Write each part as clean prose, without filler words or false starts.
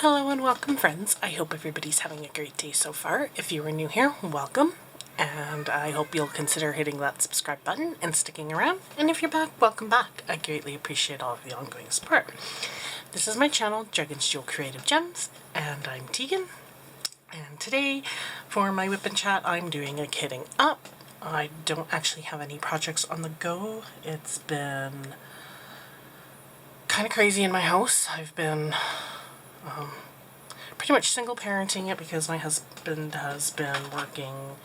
Hello and welcome, friends. I hope everybody's having a great day so far. If you are new here, welcome. And I hope you'll consider hitting that subscribe button and sticking around. And if you're back, welcome back. I greatly appreciate all of the ongoing support. This is my channel, Dragons Jewel Creative Gems, and I'm Tegan. And today, for my whip and chat, I'm doing a kitting up. I don't actually have any projects on the go. It's been kind of crazy in my house. I've been pretty much single parenting it because my husband has been working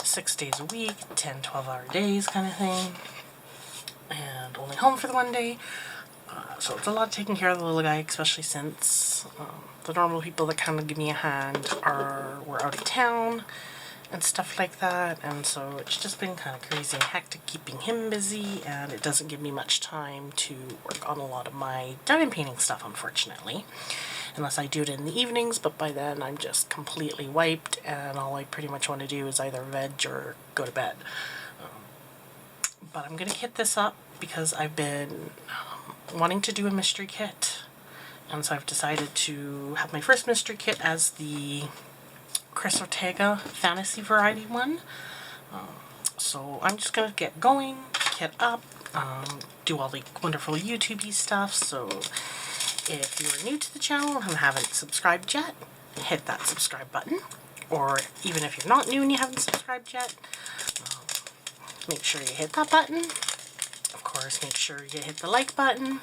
6 days a week, 10-12 hour days kind of thing, and only home for the one day. So it's a lot of taking care of the little guy, especially since the normal people that kind of give me a hand were out of town and stuff like that, and so it's just been kind of crazy and hectic keeping him busy, and it doesn't give me much time to work on a lot of my diamond painting stuff, unfortunately, unless I do it in the evenings, but by then I'm just completely wiped and all I pretty much want to do is either veg or go to bed. But I'm going to kit this up because I've been wanting to do a mystery kit, and so I've decided to have my first mystery kit as the Chris Ortega fantasy variety one. So I'm just going to get going, kit up, do all the wonderful YouTube-y stuff. So if you are new to the channel and haven't subscribed yet, hit that subscribe button. Or even if you're not new and you haven't subscribed yet, make sure you hit that button. Of course, make sure you hit the like button,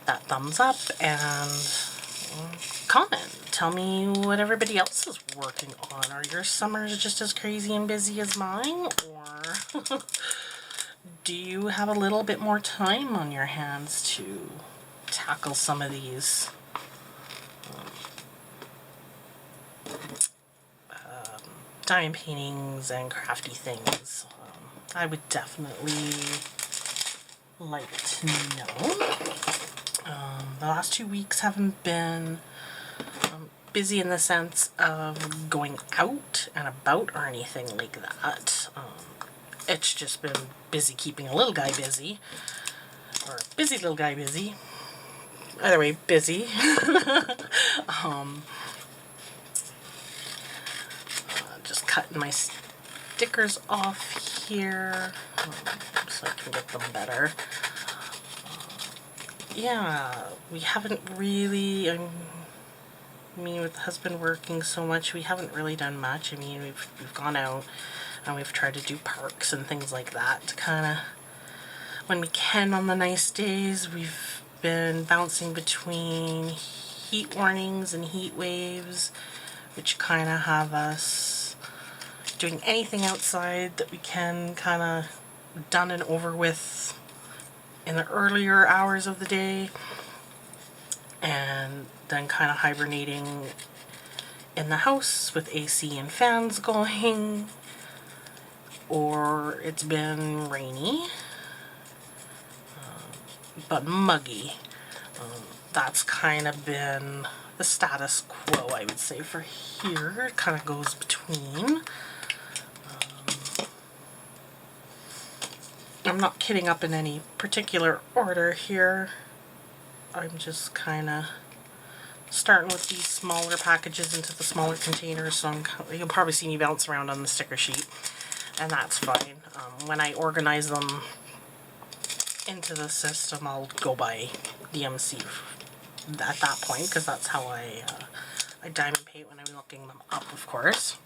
that thumbs up, and comment. Tell me what everybody else is working on. Are your summers just as crazy and busy as mine? Or do you have a little bit more time on your hands to tackle some of these diamond paintings and crafty things? I would definitely like to know. The last 2 weeks haven't been busy in the sense of going out and about or anything like that. It's just been busy keeping a little guy busy, or busy little guy busy. Either way, busy. Just cutting my stickers off here so I can get them better. Yeah, we haven't really, me with the husband working so much, we haven't really done much. I mean, we've gone out and we've tried to do parks and things like that to kind of, when we can on the nice days. We've been bouncing between heat warnings and heat waves, which kind of have us doing anything outside that we can kind of done and over with in the earlier hours of the day, and then kind of hibernating in the house with AC and fans going, or it's been rainy but muggy. That's kind of been the status quo, I would say, for here. It kind of goes between. I'm not kitting up in any particular order here. I'm just kind of starting with these smaller packages into the smaller containers, so you'll probably see me bounce around on the sticker sheet, and that's fine. When I organize them into the system, I'll go by DMC at that point, because that's how I diamond paint when I'm looking them up, of course.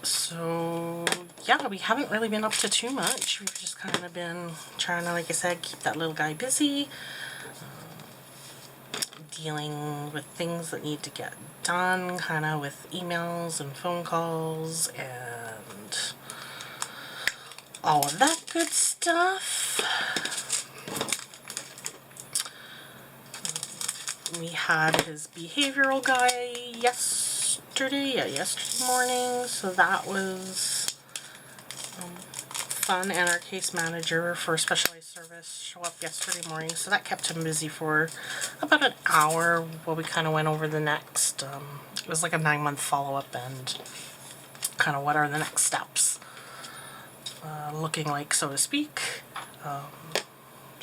So yeah, we haven't really been up to too much. We've just kind of been trying to, like I said, keep that little guy busy, dealing with things that need to get done, kind of with emails and phone calls and all of that good stuff. We had his behavioral guy yesterday morning, so that was fun, and our case manager for specialized service show up yesterday morning, so that kept him busy for about an hour while we kind of went over the next, it was like a 9-month follow-up and kind of what are the next steps looking like, so to speak.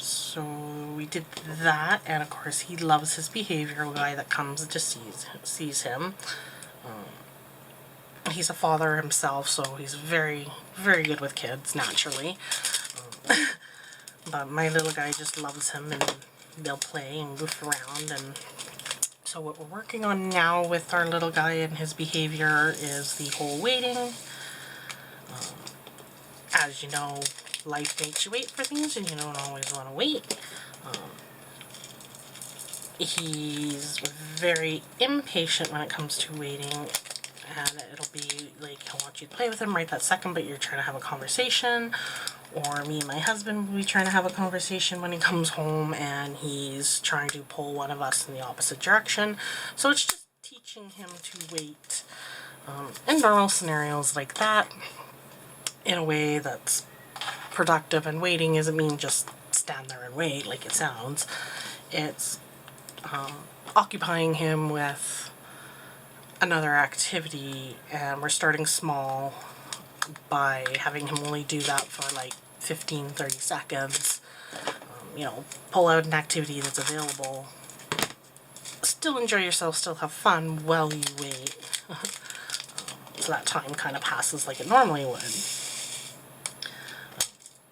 So we did that, and of course he loves his behavioral guy that comes to sees him. He's a father himself, so he's very, very good with kids, naturally. But my little guy just loves him, and they'll play and goof around. And so what we're working on now with our little guy and his behavior is the whole waiting. As you know, life makes you wait for things, and you don't always want to wait. He's very impatient when it comes to waiting, and it'll be like he'll want you to play with him right that second, but you're trying to have a conversation. Or me and my husband will be trying to have a conversation when he comes home, and he's trying to pull one of us in the opposite direction. So it's just teaching him to wait in normal scenarios like that in a way that's productive. And waiting doesn't mean just stand there and wait like it sounds. It's occupying him with another activity, and we're starting small by having him only do that for like 15-30 seconds. You know, pull out an activity that's available, still enjoy yourself, still have fun while you wait. So that time kind of passes like it normally would.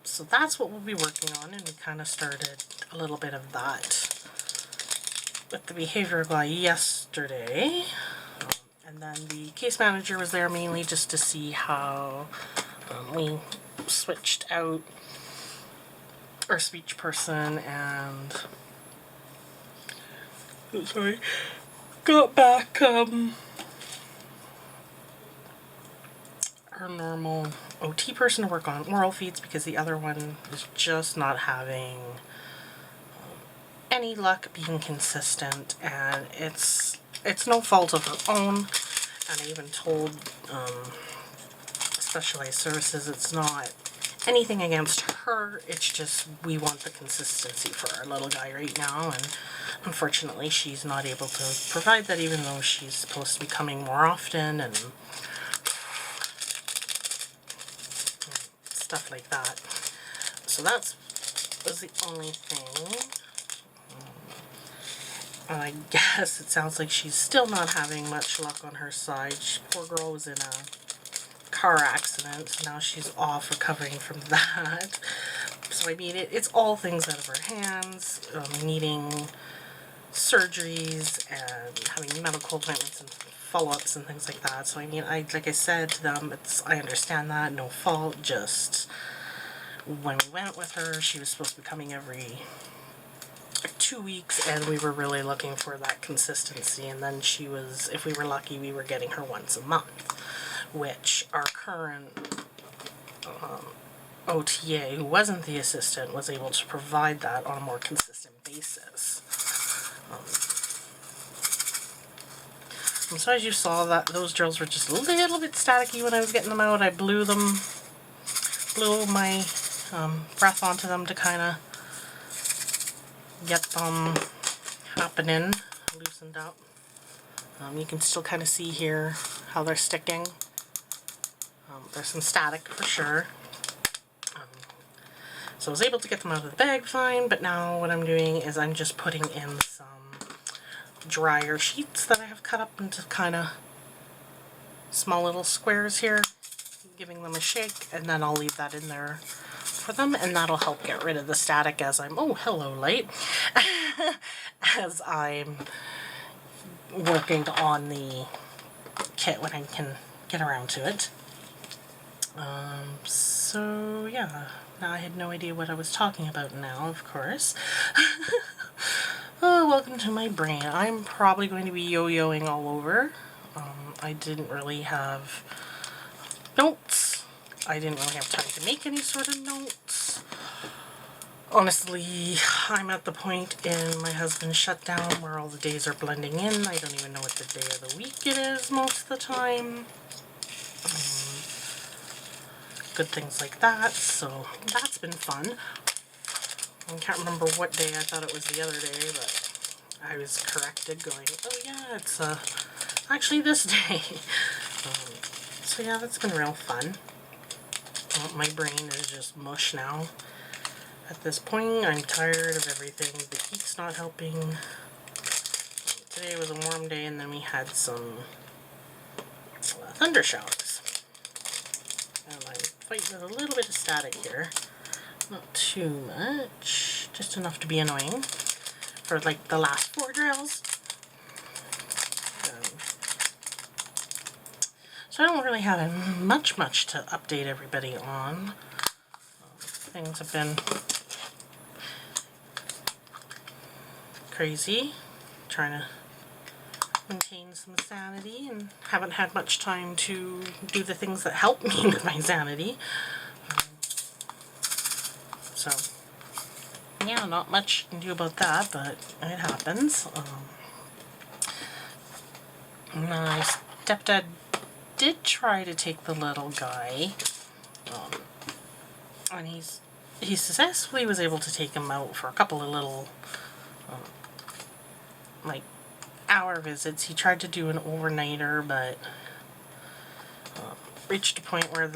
So that's what we'll be working on, and we kind of started a little bit of that with the behavior guy yesterday. And then the case manager was there mainly just to see how we switched out our speech person and got back our normal OT person to work on oral feeds, because the other one was just not having any luck being consistent, and it's no fault of her own. And I even told Specialized Services it's not anything against her, it's just we want the consistency for our little guy right now, and unfortunately she's not able to provide that, even though she's supposed to be coming more often and stuff like that. So that was the only thing. And I guess it sounds like she's still not having much luck on her side. Poor girl was in a car accident, so now she's off recovering from that. So I mean, it's all things out of her hands, needing surgeries and having medical appointments and follow-ups and things like that. So I mean, like I said to them, I understand that, no fault, just when we went with her, she was supposed to be coming every 2 weeks, and we were really looking for that consistency. And then she was, if we were lucky, we were getting her once a month, which our current OTA, who wasn't the assistant, was able to provide that on a more consistent basis. And so as you saw, that those drills were just a little bit staticky when I was getting them out. I blew my breath onto them to kind of get them happening, loosened up. You can still kind of see here how they're sticking. There's some static for sure. So I was able to get them out of the bag fine, but now what I'm doing is I'm just putting in some dryer sheets that I have cut up into kind of small little squares here, giving them a shake, and then I'll leave that in there for them, and that'll help get rid of the static as I'm, oh, hello, light, as I'm working on the kit when I can get around to it. So yeah, now I had no idea what I was talking about now, of course. Oh, welcome to my brain. I'm probably going to be yo-yoing all over. I didn't really have notes. I didn't really have time to make any sort of notes. Honestly, I'm at the point in my husband's shutdown where all the days are blending in. I don't even know what the day of the week it is most of the time. Good things like that, so that's been fun. I can't remember what day. I thought it was the other day, but I was corrected going, oh yeah, it's actually this day. So yeah, that's been real fun. My brain is just mush now. At this point, I'm tired of everything. The heat's not helping. Today was a warm day, and then we had some thunder showers. And I'm fighting with a little bit of static here. Not too much, just enough to be annoying for like the last 4 drills. So I don't really have much to update everybody on. Things have been crazy, trying to maintain some sanity, and haven't had much time to do the things that help me with my sanity. So yeah, not much you can do about that, but it happens. My stepdad did try to take the little guy, and he successfully was able to take him out for a couple of little like hour visits. He tried to do an overnighter, but reached a point where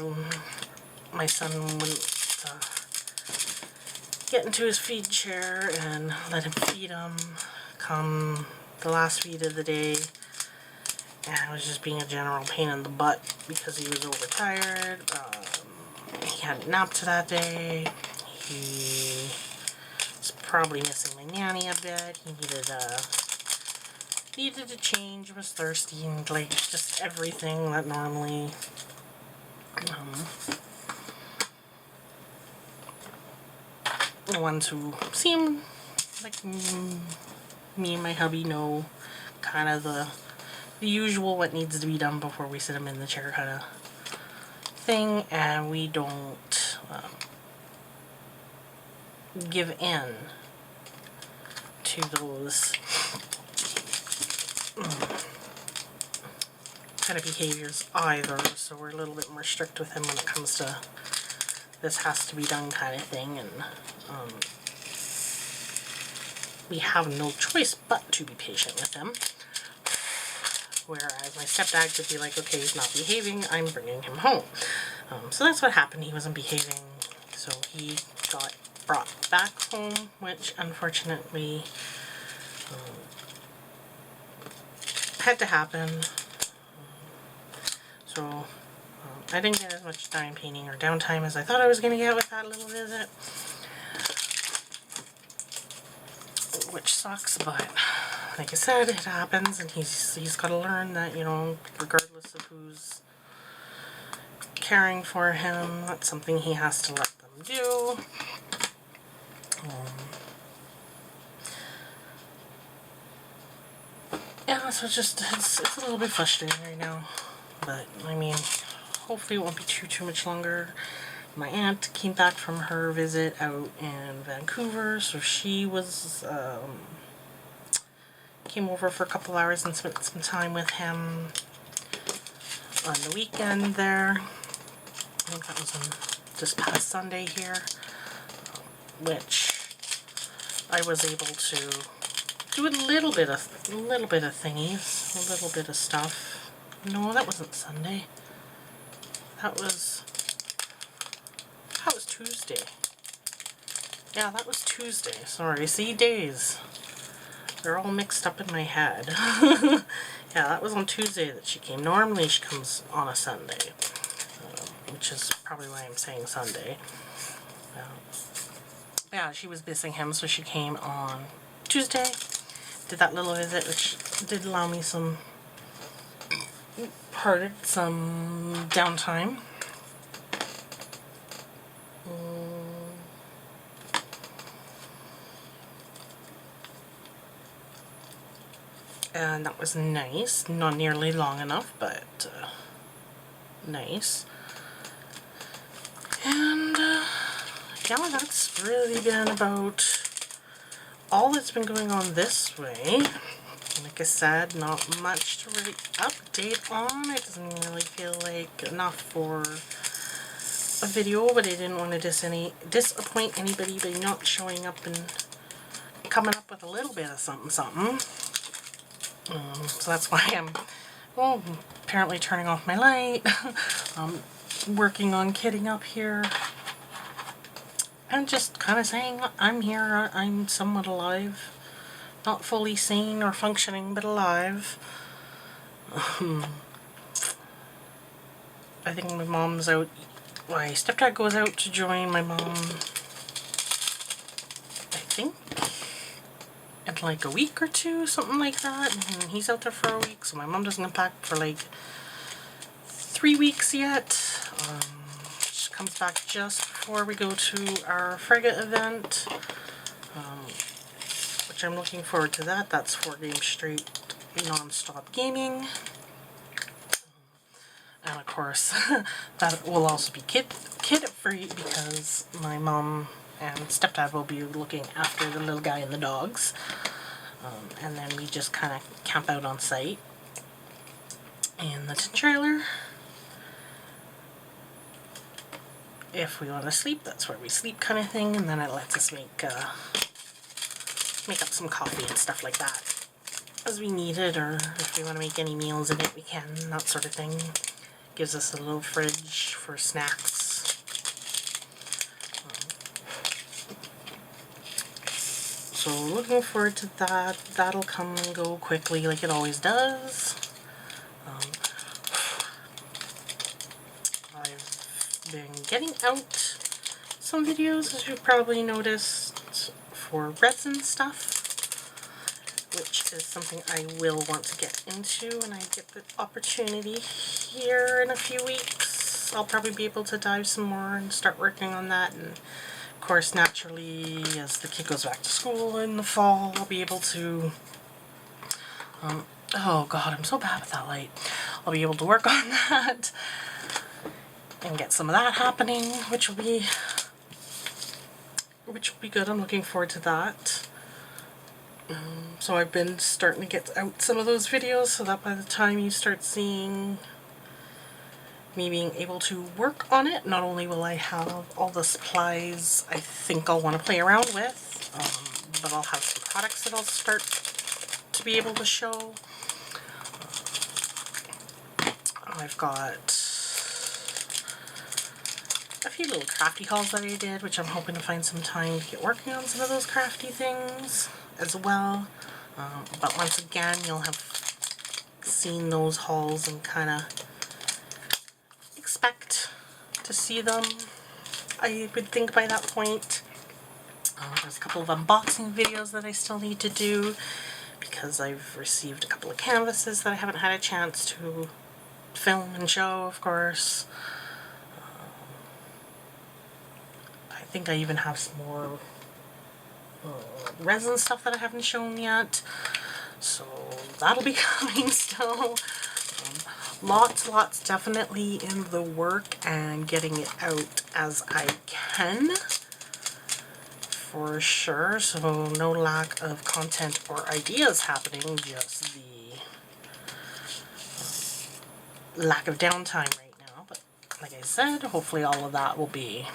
my son wouldn't get into his feed chair and let him feed him come the last feed of the day. And it was just being a general pain in the butt because he was overtired. He hadn't napped that day. He was probably missing my nanny a bit. He needed a change, was thirsty, and like just everything that normally the ones who seem like me and my hubby know kind of the usual what needs to be done before we sit him in the chair kind of thing, and we don't give in to those kind of behaviors either, so we're a little bit more strict with him when it comes to this has to be done kind of thing, and we have no choice but to be patient with him. Whereas my stepdad could be like, okay, he's not behaving, I'm bringing him home. So that's what happened. He wasn't behaving, so he got brought back home, which unfortunately had to happen. So I didn't get as much time painting or downtime as I thought I was going to get with that little visit, which sucks, but like I said, it happens, and he's got to learn that, you know, regardless of who's caring for him, that's something he has to let them do. Yeah, so it's a little bit frustrating right now, but I mean, hopefully it won't be too much longer. My aunt came back from her visit out in Vancouver, so she was came over for a couple hours and spent some time with him on the weekend there. I think that was on this past Sunday here, which I was able to do a little bit of thingies, a little bit of stuff. No, that wasn't Sunday. That was Tuesday. Yeah, that was Tuesday. Sorry, see, days. They're all mixed up in my head. Yeah, that was on Tuesday that she came. Normally she comes on a Sunday, which is probably why I'm saying Sunday. Yeah, she was missing him, so she came on Tuesday, did that little visit, which did allow me some downtime. And that was nice. Not nearly long enough, but nice. And yeah, that's really been about all that's been going on this way. Like I said, not much to really update on. It doesn't really feel like enough for a video, but I didn't want to disappoint anybody by not showing up and coming up with a little bit of something. So that's why I'm apparently turning off my light, working on kitting up here, and just kind of saying I'm here, I'm somewhat alive. Not fully sane or functioning, but alive. I think my mom's out. My stepdad goes out to join my mom, I think, in like a week or two, something like that. And he's out there for a week, so my mom doesn't come back for like 3 weeks yet. She comes back just before we go to our frigate event, which I'm looking forward to that. That's 4 games straight, non-stop gaming. And of course, that will also be kid free because my mom and stepdad will be looking after the little guy and the dogs. And then we just kind of camp out on site in the trailer. If we want to sleep, that's where we sleep, kind of thing. And then it lets us make up some coffee and stuff like that as we need it, or if we want to make any meals in it, we can, that sort of thing. Gives us a little fridge for snacks. So looking forward to that. That'll come and go quickly like it always does. I've been getting out some videos, as you've probably noticed, for resin stuff, which is something I will want to get into when I get the opportunity here in a few weeks. I'll probably be able to dive some more and start working on that. And of course, naturally, as the kid goes back to school in the fall, I'll be able to, oh god, I'm so bad with that light. I'll be able to work on that and get some of that happening, which will be good. I'm looking forward to that. So I've been starting to get out some of those videos so that by the time you start seeing me being able to work on it, not only will I have all the supplies I think I'll want to play around with, but I'll have some products that I'll start to be able to show. I've got a few little crafty hauls that I did, which I'm hoping to find some time to get working on some of those crafty things as well. But once again, you'll have seen those hauls and kind of expect to see them, I would think, by that point. There's a couple of unboxing videos that I still need to do because I've received a couple of canvases that I haven't had a chance to film and show, of course. I think I even have some more resin stuff that I haven't shown yet, so that'll be coming still. Lots definitely in the work and getting it out as I can, for sure. So no lack of content or ideas happening, just the lack of downtime right now. But like I said, hopefully all of that will be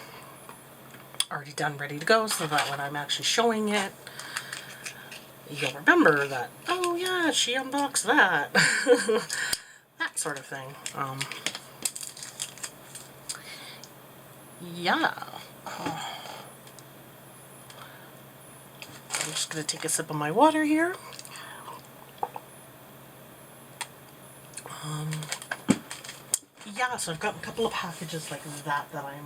already done, ready to go, so that when I'm actually showing it, you'll remember that, oh yeah, she unboxed that. That sort of thing. Yeah. I'm just going to take a sip of my water here. Yeah, so I've got a couple of packages like that that I'm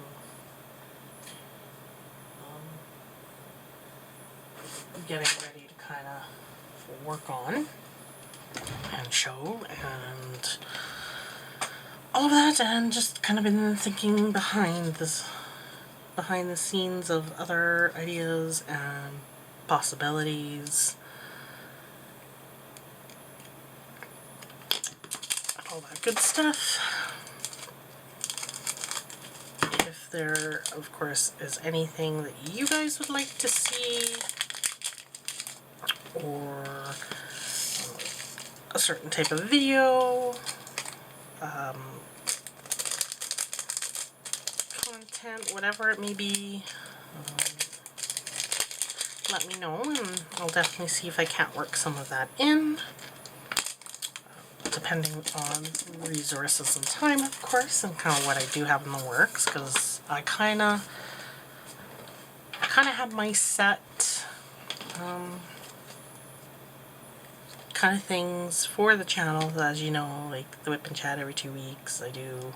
getting ready to kind of work on and show and all of that, and just kind of been thinking behind the scenes of other ideas and possibilities and all that good stuff. If there, of course, is anything that you guys would like to see, or a certain type of video, content, whatever it may be, let me know, and I'll definitely see if I can't work some of that in, depending on resources and time, of course, and kind of what I do have in the works, because I kind of kind of have my set kind of things for the channel. As you know, like the WIP and chat every 2 weeks. I do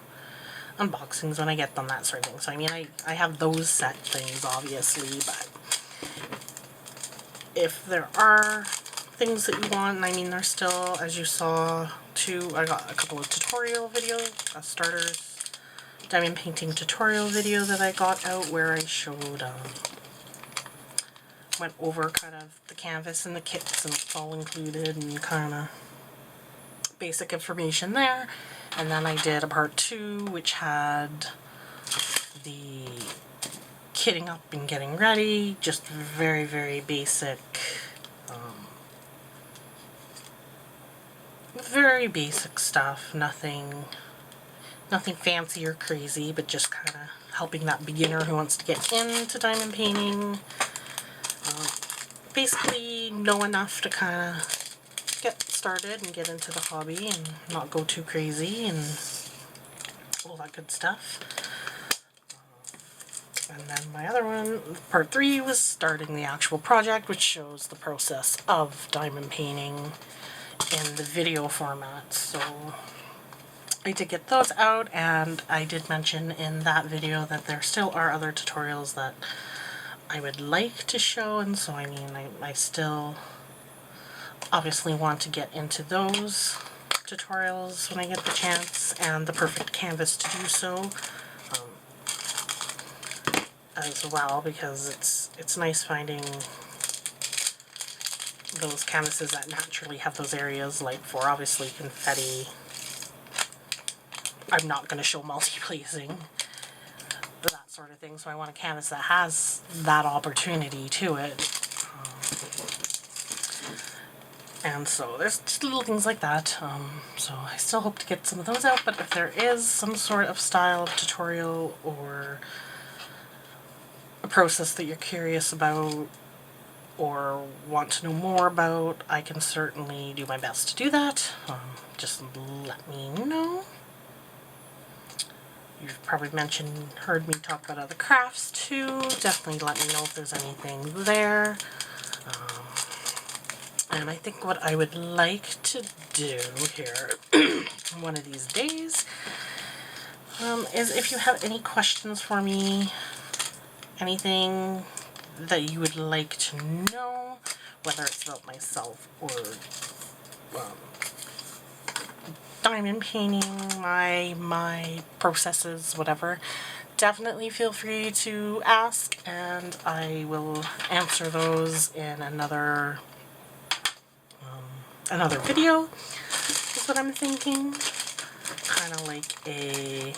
unboxings when I get them, that sort of thing. So I mean, I have those set things, obviously, but if there are things that you want, and I mean, there's still, as you saw, I got a couple of tutorial videos, a starters diamond painting tutorial video that I got out where I showed, went over kind of the canvas and the kits and it's all included and kind of basic information there. And then I did a part 2 which had the kitting up and getting ready, just very, very basic, very basic stuff, nothing fancy or crazy, but just kind of helping that beginner who wants to get into diamond painting basically know enough to kind of get started and get into the hobby and not go too crazy and all that good stuff. And then my other one, part 3, was starting the actual project, which shows the process of diamond painting in the video format. So I did get those out, and I did mention in that video that there still are other tutorials that I would like to show, and so I mean, I still obviously want to get into those tutorials when I get the chance, and the perfect canvas to do so as well, because it's nice finding those canvases that naturally have those areas, like for obviously confetti. I'm not going to show multi-placing, that sort of thing, so I want a canvas that has that opportunity to it. And so there's just little things like that. So I still hope to get some of those out, but if there is some sort of style of tutorial or a process that you're curious about or want to know more about, I can certainly do my best to do that. Just let me know. You've probably heard me talk about other crafts too. Definitely let me know if there's anything there. And I think what I would like to do here one of these days is if you have any questions for me, anything that you would like to know, whether it's about myself or diamond painting, my processes, whatever, definitely feel free to ask, and I will answer those in another video, is what I'm thinking. Kind of like a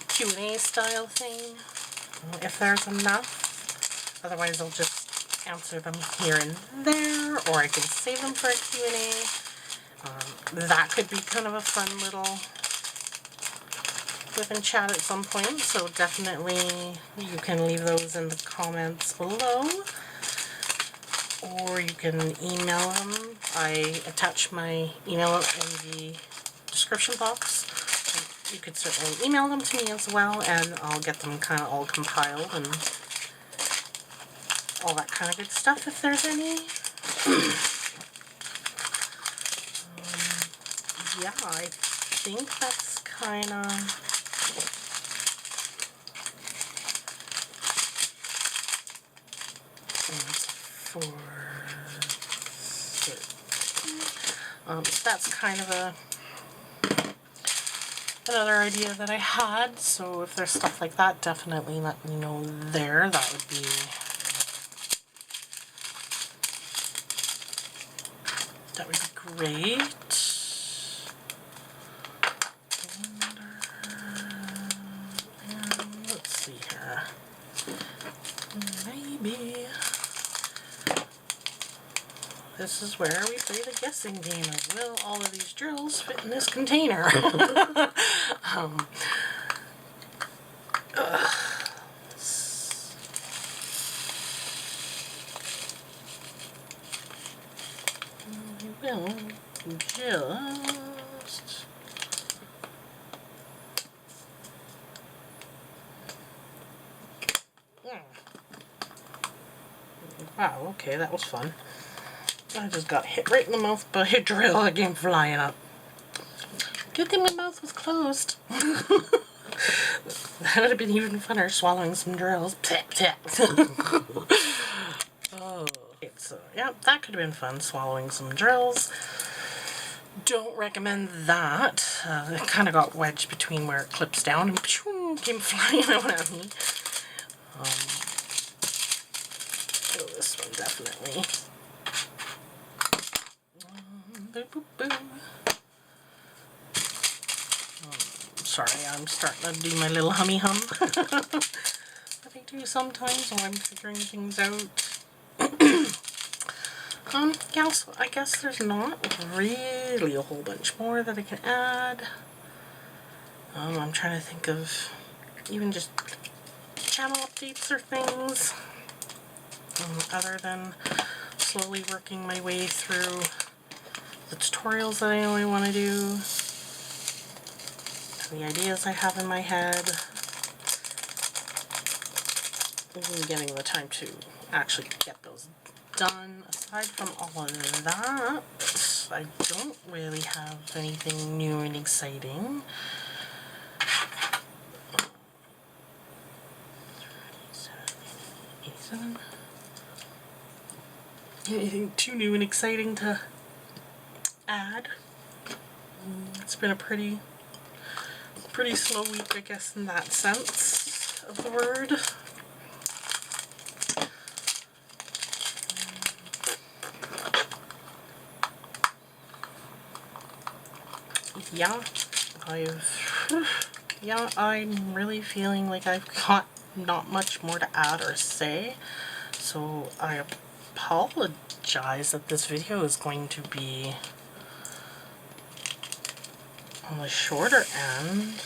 Q&A style thing, if there's enough. Otherwise I'll just answer them here and there, or I can save them for a Q&A. That could be kind of a fun little WIP and chat at some point, so definitely you can leave those in the comments below, or you can email them. I attach my email in the description box. You could certainly email them to me as well, and I'll get them kind of all compiled and all that kind of good stuff if there's any. Yeah, I think that's kind of that's kind of another idea that I had, so if there's stuff like that, definitely let me know there. That would be great. And let's see here. Maybe this is where we play the guessing game of, will all of these drills fit in this container? We will just Wow, okay, that was fun. I just got hit right in the mouth by a drill that came flying up. Good thing my mouth was closed. That would have been even funner, swallowing some drills. Oh. So, yeah, that could have been fun, swallowing some drills. Don't recommend that. It kind of got wedged between where it clips down and came flying out at me. So this one definitely. Boop, boop, boop. Sorry, I'm starting to do my little hummy hum that I do sometimes while I'm figuring things out. So I guess there's not really a whole bunch more that I can add. I'm trying to think of even just channel updates or things, other than slowly working my way through the tutorials that I know I want to do, the ideas I have in my head, even getting the time to actually get those done. Aside from all of that, I don't really have anything new and exciting. Anything too new and exciting to add. It's been a pretty slow week, I guess, in that sense of the word. I'm really feeling like I've got not much more to add or say, so I apologize that this video is going to be on the shorter end.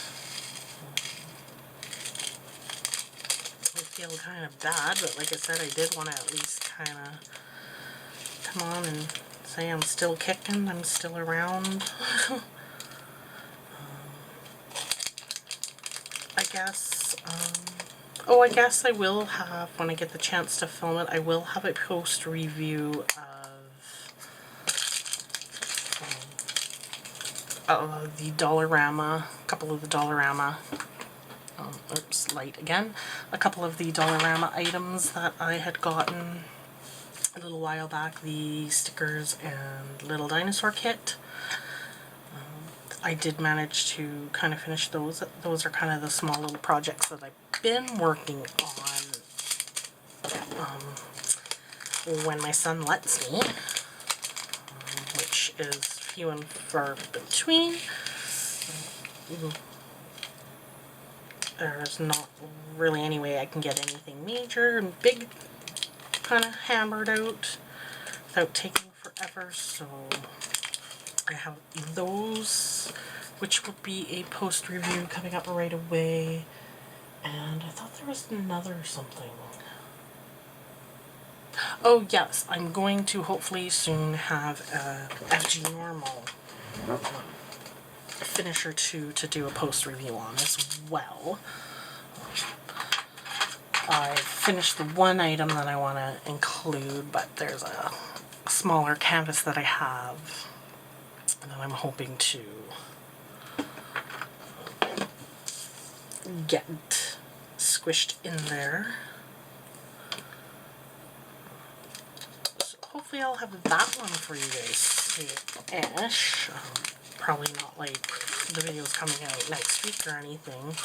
I feel kind of bad, but like I said, I did want to at least kind of come on and say I'm still kicking, I'm still around. I guess I will have, when I get the chance to film it, I will have a post review of the Dollarama, a couple of the Dollarama, oops, light again, a couple of the Dollarama items that I had gotten a little while back, the stickers and little dinosaur kit. I did manage to kind of finish those. Those are kind of the small little projects that I've been working on when my son lets me, which is few and far between. There's not really any way I can get anything major and big kind of hammered out without taking forever, so I have those, which will be a post review coming up right away. And I thought there was another something. Oh yes, I'm going to hopefully soon have a FG Normal finisher 2 to do a post review on as well. I finished the one item that I want to include, but there's a smaller canvas that I have and that I'm hoping to get squished in there. So hopefully I'll have that one for you guys soon-ish. Probably not like the video's coming out next week or anything,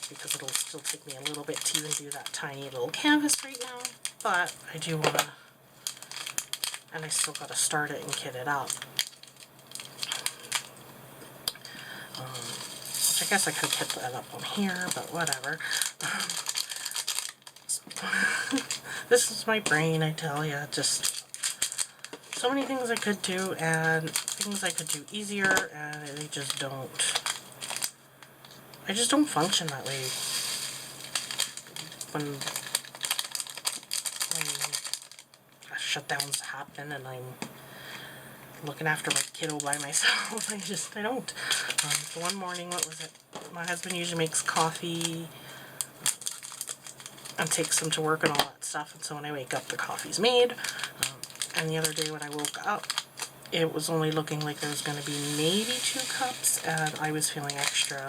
because it'll still take me a little bit to even do that tiny little canvas right now, but I do want to, and I still got to start it and kit it up. Which I guess I could kit that up on here, but whatever. This is my brain, I tell ya, just so many things I could do and things I could do easier, and they just don't. I just don't function that way when shutdowns happen and I'm looking after my kiddo by myself. I don't. So one morning, what was it? My husband usually makes coffee. and takes them to work and all that stuff. And so when I wake up, the coffee's made. And the other day when I woke up, it was only looking like there was going to be maybe 2 cups, and I was feeling extra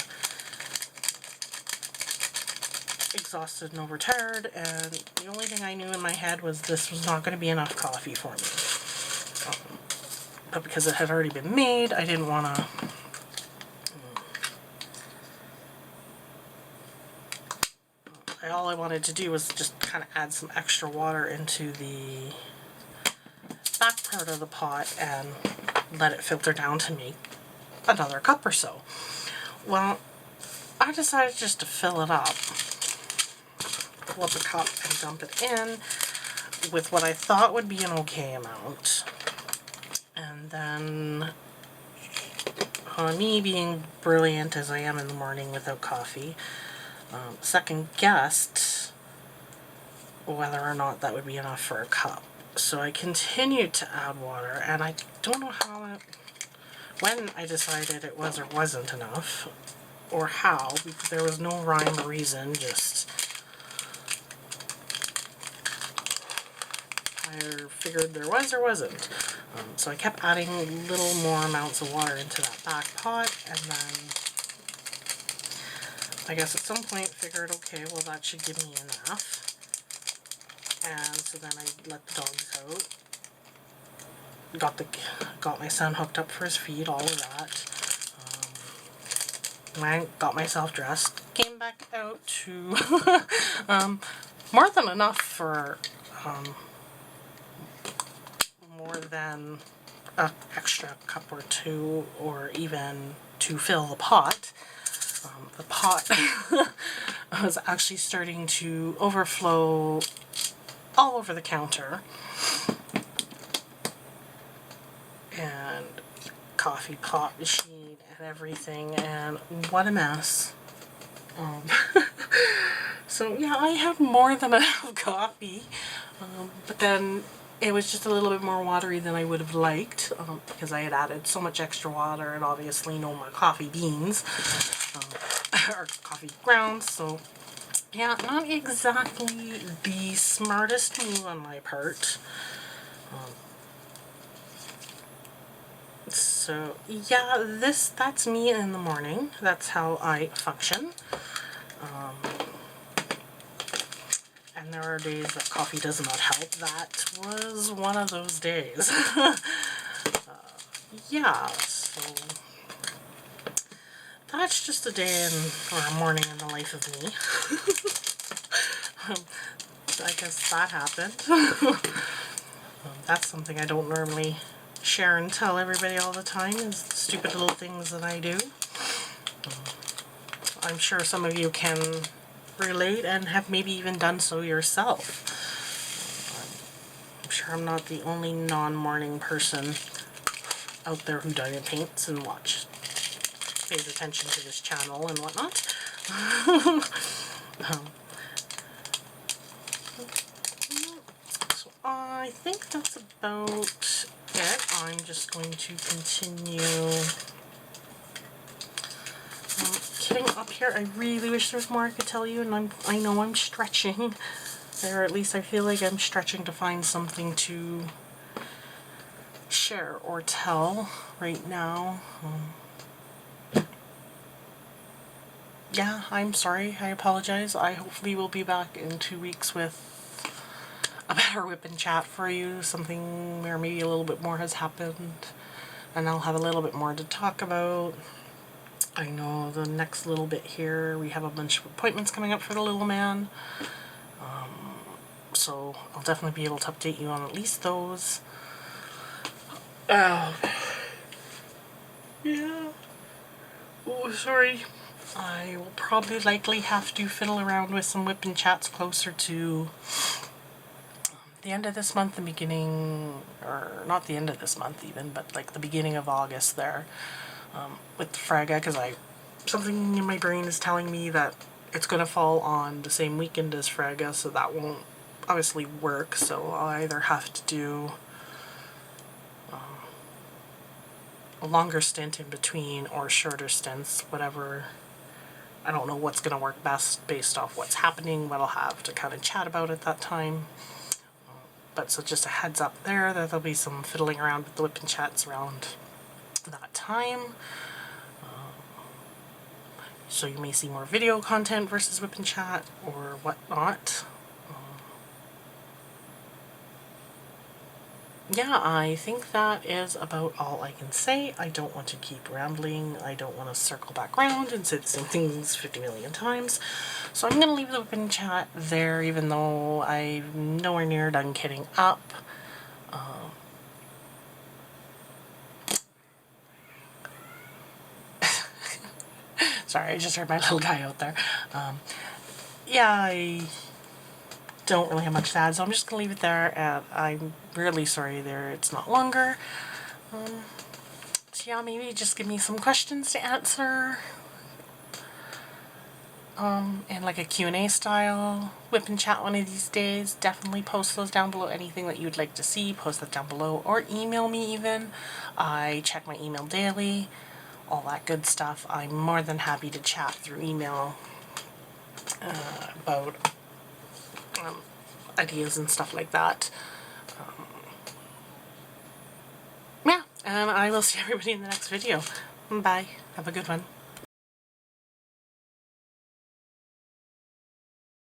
exhausted and overtired, and the only thing I knew in my head was this was not going to be enough coffee for me. But because it had already been made, I didn't want to all I wanted to do was just kind of add some extra water into the back part of the pot and let it filter down to make another cup or so. Well, I decided just to fill it up, fill up a cup and dump it in with what I thought would be an okay amount. And then, me being brilliant as I am in the morning without coffee, second guessed whether or not that would be enough for a cup. So I continued to add water, and I don't know when I decided it was or wasn't enough, or how, because there was no rhyme or reason, just I figured there was or wasn't. So I kept adding little more amounts of water into that back pot, and then I guess at some point figured, okay, well that should give me enough. And so then I let the dogs out. Got my son hooked up for his feed, all of that. I got myself dressed, came back out to more than enough for more than an extra cup or 2, or even to fill the pot. The pot was actually starting to overflow all over the counter, and coffee pot machine and everything, and what a mess. So yeah, I had more than enough coffee, but then it was just a little bit more watery than I would have liked, because I had added so much extra water and obviously no more coffee beans, or coffee grounds. So yeah, not exactly the smartest move on my part. So yeah, that's me in the morning. That's how I function. And there are days that coffee does not help. That was one of those days. Yeah, so that's just a day or a morning in the life of me. I guess that happened. That's something I don't normally share and tell everybody all the time, is the stupid little things that I do. I'm sure some of you can relate and have maybe even done so yourself. I'm sure I'm not the only non-morning person out there who diamond paints and pays attention to this channel and whatnot. So I think that's about it. I'm just going to continue getting up here. I really wish there was more I could tell you, and I know I'm stretching, or at least I feel like I'm stretching to find something to share or tell right now. Yeah, I'm sorry. I apologize. I hopefully will be back in 2 weeks with a better WIP and chat for you, something where maybe a little bit more has happened, and I'll have a little bit more to talk about. I know the next little bit here, we have a bunch of appointments coming up for the little man, so I'll definitely be able to update you on at least those. Yeah. Oh, sorry. I will probably likely have to fiddle around with some WIP and chats closer to the end of this month, the beginning, or not the end of this month even, but like the beginning of August there, with Fragga, because something in my brain is telling me that it's going to fall on the same weekend as Fragga, so that won't obviously work, so I'll either have to do a longer stint in between or shorter stints, whatever I don't know what's going to work best based off what's happening, what I'll have to kind of chat about at that time. But so just a heads up there that there'll be some fiddling around with the WIP and chats around that time. So you may see more video content versus WIP and chat or whatnot. Yeah, I think that is about all I can say. I don't want to keep rambling. I don't want to circle back around and say the same things 50 million times. So I'm going to leave the WIP and chat there, even though I'm nowhere near done kitting up. Sorry, I just heard my little guy out there. Yeah, I don't really have much to add, so I'm just going to leave it there, and I'm really sorry there it's not longer. So yeah, maybe just give me some questions to answer. And like a Q&A style WIP and chat one of these days. Definitely post those down below. Anything that you'd like to see, post that down below, or email me even. I check my email daily, all that good stuff. I'm more than happy to chat through email about ideas and stuff like that. Yeah, and I will see everybody in the next video. Bye. Have a good one.